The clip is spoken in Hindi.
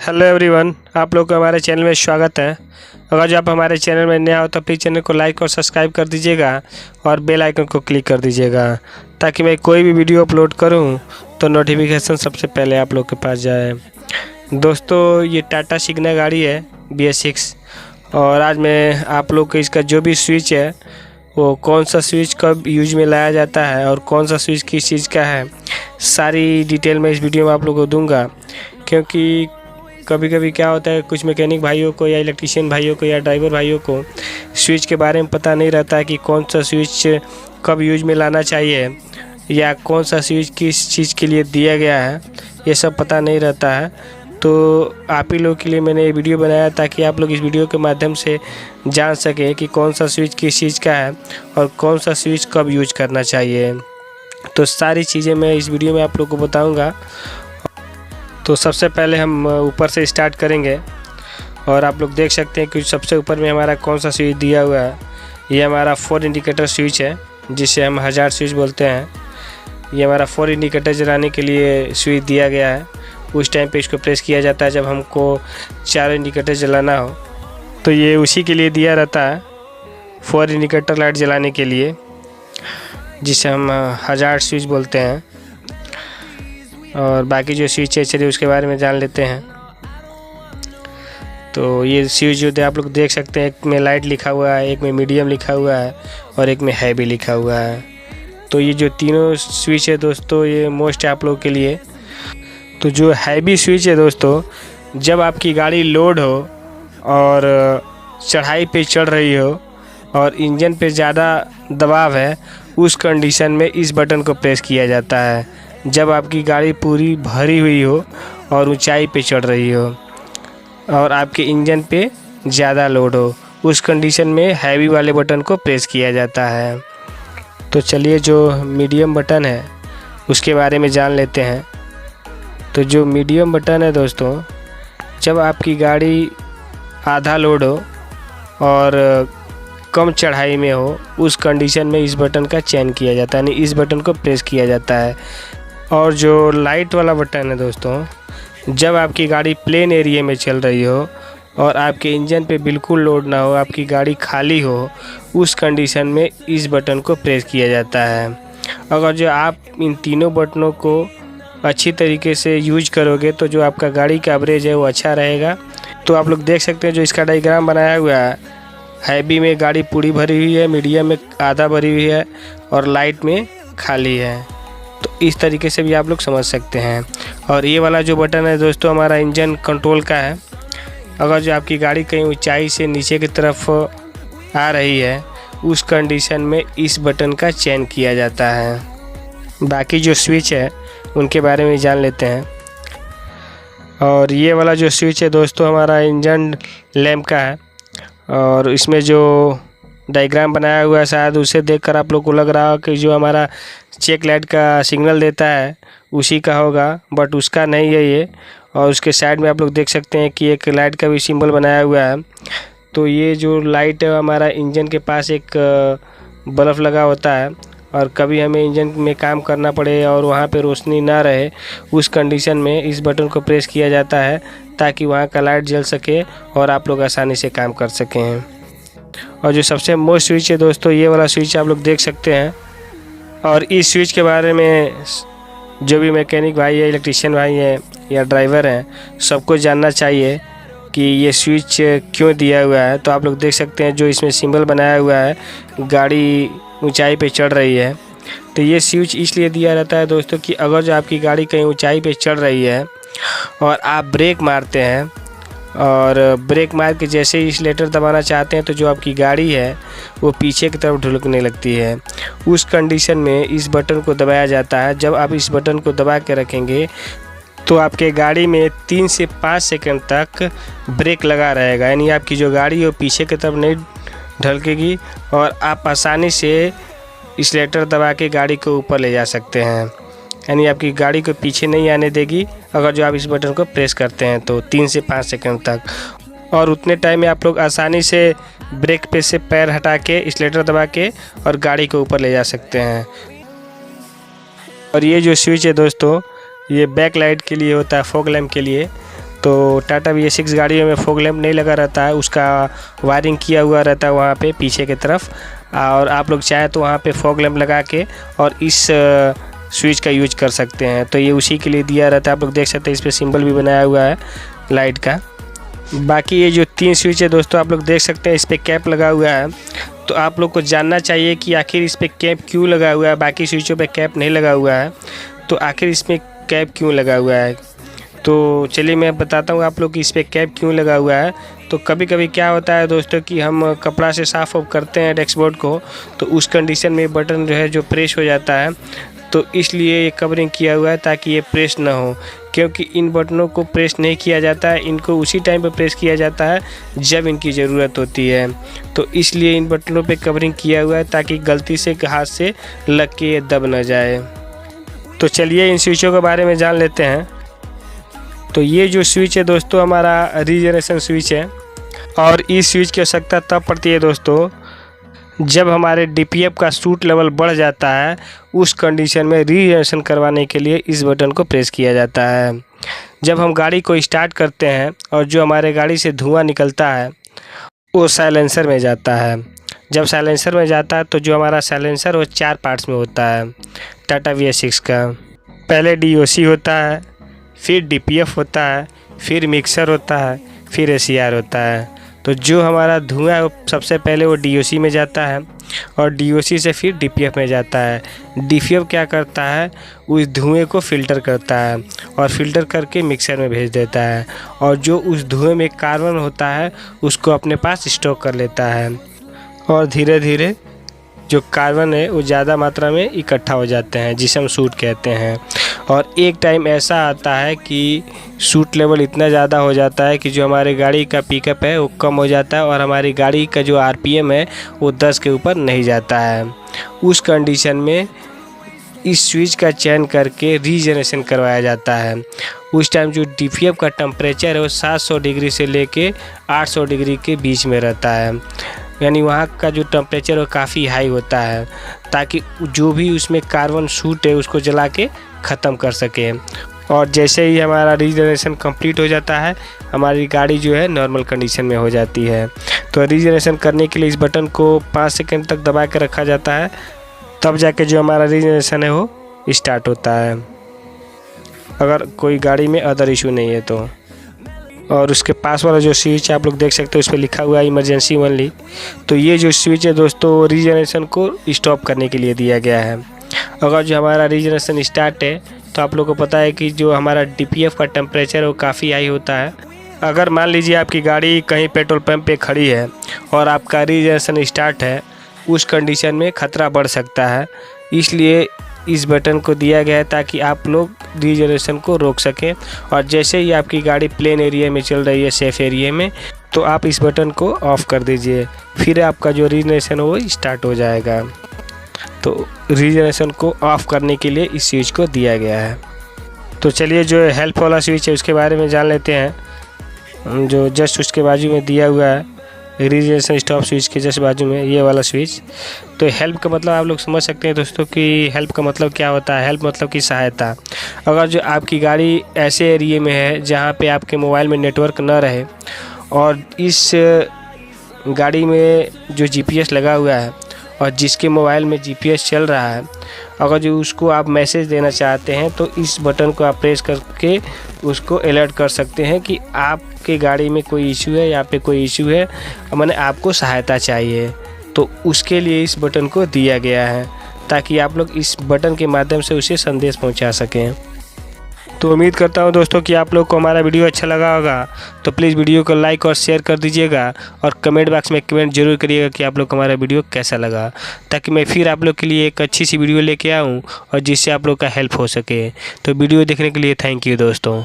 हेलो एवरीवन, आप लोग का हमारे चैनल में स्वागत है। अगर जो आप हमारे चैनल में नया हो तो प्लीज़ चैनल को लाइक और सब्सक्राइब कर दीजिएगा और बेल आइकन को क्लिक कर दीजिएगा ताकि मैं कोई भी वीडियो अपलोड करूं तो नोटिफिकेशन सबसे पहले आप लोग के पास जाए। दोस्तों, ये टाटा सिग्ना गाड़ी है BS6 और आज मैं आप लोग को इसका जो भी स्विच है वो कौन सा स्विच कब यूज में लाया जाता है और कौन सा स्विच किस चीज़ का है, सारी डिटेल मैं इस वीडियो में आप लोग को दूंगा। क्योंकि कभी कभी क्या होता है, कुछ मैकेनिक भाइयों को या इलेक्ट्रीशियन भाइयों को या ड्राइवर भाइयों को स्विच के बारे में पता नहीं रहता है कि कौन सा स्विच कब यूज में लाना चाहिए या कौन सा स्विच किस चीज़ के लिए दिया गया है, ये सब पता नहीं रहता है। तो आप ही लोग के लिए मैंने ये वीडियो बनाया ताकि आप लोग इस वीडियो के माध्यम से जान सकें कि कौन सा स्विच किस चीज़ का है और कौन सा स्विच कब यूज करना चाहिए। तो सारी चीज़ें मैं इस वीडियो में आप लोग को बताऊँगा। तो सबसे पहले हम ऊपर से स्टार्ट करेंगे और आप लोग देख सकते हैं कि सबसे ऊपर में हमारा कौन सा स्विच दिया हुआ है। ये हमारा 4 इंडिकेटर स्विच है जिसे हम हज़ार स्विच बोलते हैं। ये हमारा 4 इंडिकेटर जलाने के लिए स्विच दिया गया है। उस टाइम पे इसको प्रेस किया जाता है जब हमको 4 इंडिकेटर जलाना हो, तो ये उसी के लिए दिया रहता है, 4 इंडिकेटर लाइट जलाने के लिए, जिसे हम हज़ार स्विच बोलते हैं। और बाकी जो स्विच है चलिए उसके बारे में जान लेते हैं। तो ये स्विच जो आप लोग देख सकते हैं, एक में लाइट लिखा हुआ है, एक में मीडियम लिखा हुआ है और एक में हैवी लिखा हुआ है। तो ये जो तीनों स्विच है दोस्तों, ये मोस्ट है आप लोग के लिए। तो जो हैवी स्विच है दोस्तों, जब आपकी गाड़ी लोड हो और चढ़ाई पे चढ़ रही हो और इंजन पे ज़्यादा दबाव है, उस कंडीशन में इस बटन को प्रेस किया जाता है। जब आपकी गाड़ी पूरी भरी हुई हो और ऊंचाई पे चढ़ रही हो और आपके इंजन पे ज़्यादा लोड हो, उस कंडीशन में हैवी वाले बटन को प्रेस किया जाता है। तो चलिए जो मीडियम बटन है उसके बारे में जान लेते हैं। तो जो मीडियम बटन है दोस्तों, जब आपकी गाड़ी आधा लोड हो और कम चढ़ाई में हो, उस कंडीशन में इस बटन का चयन किया जाता है, यानी इस बटन को प्रेस किया जाता है। और जो लाइट वाला बटन है दोस्तों, जब आपकी गाड़ी प्लेन एरिया में चल रही हो और आपके इंजन पे बिल्कुल लोड ना हो, आपकी गाड़ी खाली हो, उस कंडीशन में इस बटन को प्रेस किया जाता है। अगर जो आप इन तीनों बटनों को अच्छी तरीके से यूज करोगे तो जो आपका गाड़ी का एवरेज है वो अच्छा रहेगा। तो आप लोग देख सकते हैं जो इसका डायग्राम बनाया हुआ है, हैवी में गाड़ी पूरी भरी हुई है, मीडियम में आधा भरी हुई है और लाइट में खाली है। तो इस तरीके से भी आप लोग समझ सकते हैं। और ये वाला जो बटन है दोस्तों, हमारा इंजन कंट्रोल का है। अगर जो आपकी गाड़ी कहीं ऊंचाई से नीचे की तरफ आ रही है, उस कंडीशन में इस बटन का चयन किया जाता है। बाकी जो स्विच है उनके बारे में जान लेते हैं। और ये वाला जो स्विच है दोस्तों, हमारा इंजन लैंप का है और इसमें जो डायग्राम बनाया हुआ है, शायद उसे देखकर आप लोग को लग रहा हो कि जो हमारा चेक लाइट का सिग्नल देता है उसी का होगा, बट उसका नहीं है ये। और उसके साइड में आप लोग देख सकते हैं कि एक लाइट का भी सिंबल बनाया हुआ है। तो ये जो लाइट है, हमारा इंजन के पास एक बल्ब लगा होता है और कभी हमें इंजन में काम करना पड़े और वहाँ पे रोशनी ना रहे, उस कंडीशन में इस बटन को प्रेस किया जाता है ताकि वहाँ का लाइट जल सके और आप लोग आसानी से काम कर सकें। और जो सबसे मोस्ट स्विच है दोस्तों, ये वाला स्विच आप लोग देख सकते हैं। और इस स्विच के बारे में जो भी मैकेनिक भाई है, इलेक्ट्रीशियन भाई है या ड्राइवर हैं, सबको जानना चाहिए कि ये स्विच क्यों दिया हुआ है। तो आप लोग देख सकते हैं जो इसमें सिंबल बनाया हुआ है, गाड़ी ऊंचाई पे चढ़ रही है। तो ये स्विच इसलिए दिया रहता है दोस्तों कि अगर जो आपकी गाड़ी कहीं ऊंचाई पे चढ़ रही है और आप ब्रेक मारते हैं और ब्रेक मार के जैसे ही एक्सीलरेटर दबाना चाहते हैं तो जो आपकी गाड़ी है वो पीछे की तरफ ढुलकने लगती है। उस कंडीशन में इस बटन को दबाया जाता है। जब आप इस बटन को दबा के रखेंगे तो आपके गाड़ी में 3 से 5 सेकंड तक ब्रेक लगा रहेगा, यानी आपकी जो गाड़ी है वो पीछे की तरफ नहीं ढलकेगी और आप आसानी से एक्सीलरेटर दबा के गाड़ी को ऊपर ले जा सकते हैं, यानी आपकी गाड़ी को पीछे नहीं आने देगी अगर जो आप इस बटन को प्रेस करते हैं तो 3 से 5 सेकंड तक। और उतने टाइम में आप लोग आसानी से ब्रेक पे से पैर हटा के एक्सीलरेटर दबा के और गाड़ी को ऊपर ले जा सकते हैं। और ये जो स्विच है दोस्तों, ये बैक लाइट के लिए होता है, फॉग लैंप के लिए। तो टाटा VS6 गाड़ियों में फॉग लैंप नहीं लगा रहता है, उसका वायरिंग किया हुआ रहता है वहाँ पे पीछे की तरफ। और आप लोग चाहे तो वहाँ पे फॉग लैंप लगा के और इस स्विच का यूज कर सकते हैं। तो ये उसी के लिए दिया रहता है। आप लोग देख सकते हैं इस पर सिंबल भी बनाया हुआ है लाइट का। बाकी ये जो 3 स्विच है दोस्तों, आप लोग देख सकते हैं इस पर कैप लगा हुआ है। तो आप लोग को जानना चाहिए कि आखिर इस पर कैप क्यों लगा हुआ है, बाकी स्विचों पे कैप नहीं लगा हुआ है, तो आखिर इसमें कैप क्यों लगा हुआ है। तो चलिए मैं बताता हूँ आप लोग कि इस पर कैप क्यों लगा हुआ है। तो कभी कभी क्या होता है दोस्तों कि हम कपड़ा से साफ़ ऑफ करते हैं डैशबोर्ड को, तो उस कंडीशन में बटन जो है जो प्रेस हो जाता है, तो इसलिए ये कवरिंग किया हुआ है ताकि ये प्रेस ना हो। क्योंकि इन बटनों को प्रेस नहीं किया जाता है, इनको उसी टाइम पर प्रेस किया जाता है जब इनकी ज़रूरत होती है। तो इसलिए इन बटनों पे कवरिंग किया हुआ है ताकि गलती से हाथ से लग के ये दब ना जाए। तो चलिए इन स्विचों के बारे में जान लेते हैं। तो ये जो स्विच है दोस्तों हमारा रीजनरेशन स्विच है, और इस स्विच की आवश्यकता तब पड़ती है दोस्तों जब हमारे DPF का सूट लेवल बढ़ जाता है। उस कंडीशन में रीजनरेशन करवाने के लिए इस बटन को प्रेस किया जाता है। जब हम गाड़ी को स्टार्ट करते हैं और जो हमारे गाड़ी से धुआं निकलता है वो साइलेंसर में जाता है। जब साइलेंसर में जाता है तो जो हमारा साइलेंसर वो 4 पार्ट्स में होता है टाटा VS6 का। पहले DOC होता है, फिर DPF होता है, फिर मिक्सर होता है, फिर ACR होता है। तो जो हमारा धुआं है वो सबसे पहले वो DOC में जाता है और DOC से फिर DPF में जाता है। DPF क्या करता है, उस धुएं को फ़िल्टर करता है और फ़िल्टर करके मिक्सर में भेज देता है, और जो उस धुएं में कार्बन होता है उसको अपने पास स्टॉक कर लेता है, और धीरे धीरे जो कार्बन है वो ज़्यादा मात्रा में इकट्ठा हो जाते हैं जिसे हम सूट कहते हैं। और एक टाइम ऐसा आता है कि सूट लेवल इतना ज़्यादा हो जाता है कि जो हमारी गाड़ी का पिकअप है वो कम हो जाता है और हमारी गाड़ी का जो RPM है वो 10 के ऊपर नहीं जाता है। उस कंडीशन में इस स्विच का चयन करके रीजनरेशन करवाया जाता है। उस टाइम जो DPF का टेम्परेचर है वो 700 डिग्री से लेके 800 डिग्री के बीच में रहता है, यानी वहाँ का जो टेम्परेचर वो काफ़ी हाई होता है ताकि जो भी उसमें कार्बन सूट है उसको जला के ख़त्म कर सके। और जैसे ही हमारा रीजनरेशन कंप्लीट हो जाता है हमारी गाड़ी जो है नॉर्मल कंडीशन में हो जाती है। तो रीजनरेशन करने के लिए इस बटन को 5 सेकंड तक दबा के रखा जाता है, तब जाके जो हमारा रीजनरेशन है वो स्टार्ट होता है, अगर कोई गाड़ी में अदर इशू नहीं है तो। और उसके पास वाला जो स्विच आप लोग देख सकते हो उस पर लिखा हुआ है इमरजेंसी ओनली। तो ये जो स्विच है दोस्तों रीजनरेशन को स्टॉप करने के लिए दिया गया है। अगर जो हमारा रीजनरेशन स्टार्ट है तो आप लोग को पता है कि जो हमारा DPF का टेम्परेचर है वो काफ़ी हाई होता है। अगर मान लीजिए आपकी गाड़ी कहीं पेट्रोल पंप पे खड़ी है और आपका रीजनरेशन स्टार्ट है, उस कंडीशन में ख़तरा बढ़ सकता है, इसलिए इस बटन को दिया गया है ताकि आप लोग रीजनरेशन को रोक सकें। और जैसे ही आपकी गाड़ी प्लेन एरिया में चल रही है, सेफ एरिया में, तो आप इस बटन को ऑफ़ कर दीजिए, फिर आपका जो रीजनरेशन है वो स्टार्ट हो जाएगा। तो रीजनरेशन को ऑफ़ करने के लिए इस स्विच को दिया गया है। तो चलिए जो हेल्प वाला स्विच है उसके बारे में जान लेते हैं। जो जस्ट उसके बाजू में दिया हुआ है रीजनरेशन स्टॉप स्विच के जस्ट बाजू में ये वाला स्विच। तो हेल्प का मतलब आप लोग समझ सकते हैं दोस्तों कि हेल्प का मतलब क्या होता है। हेल्प मतलब कि सहायता। अगर जो आपकी गाड़ी ऐसे एरिए में है जहाँ पे आपके मोबाइल में नेटवर्क ना रहे और इस गाड़ी में जो GPS लगा हुआ है और जिसके मोबाइल में GPS चल रहा है, अगर जो उसको आप मैसेज देना चाहते हैं तो इस बटन को आप प्रेस करके उसको अलर्ट कर सकते हैं कि आपके गाड़ी में कोई इशू है, यहाँ पे कोई इशू है, मैंने आपको सहायता चाहिए। तो उसके लिए इस बटन को दिया गया है ताकि आप लोग इस बटन के माध्यम से उसे संदेश पहुंचा सकें। तो उम्मीद करता हूं दोस्तों कि आप लोग को हमारा वीडियो अच्छा लगा होगा। तो प्लीज़ वीडियो को लाइक और शेयर कर दीजिएगा और कमेंट बॉक्स में कमेंट जरूर करिएगा कि आप लोग को हमारा वीडियो कैसा लगा, ताकि मैं फिर आप लोग के लिए एक अच्छी सी वीडियो लेके आऊँ और जिससे आप लोग का हेल्प हो सके। तो वीडियो देखने के लिए थैंक यू दोस्तों।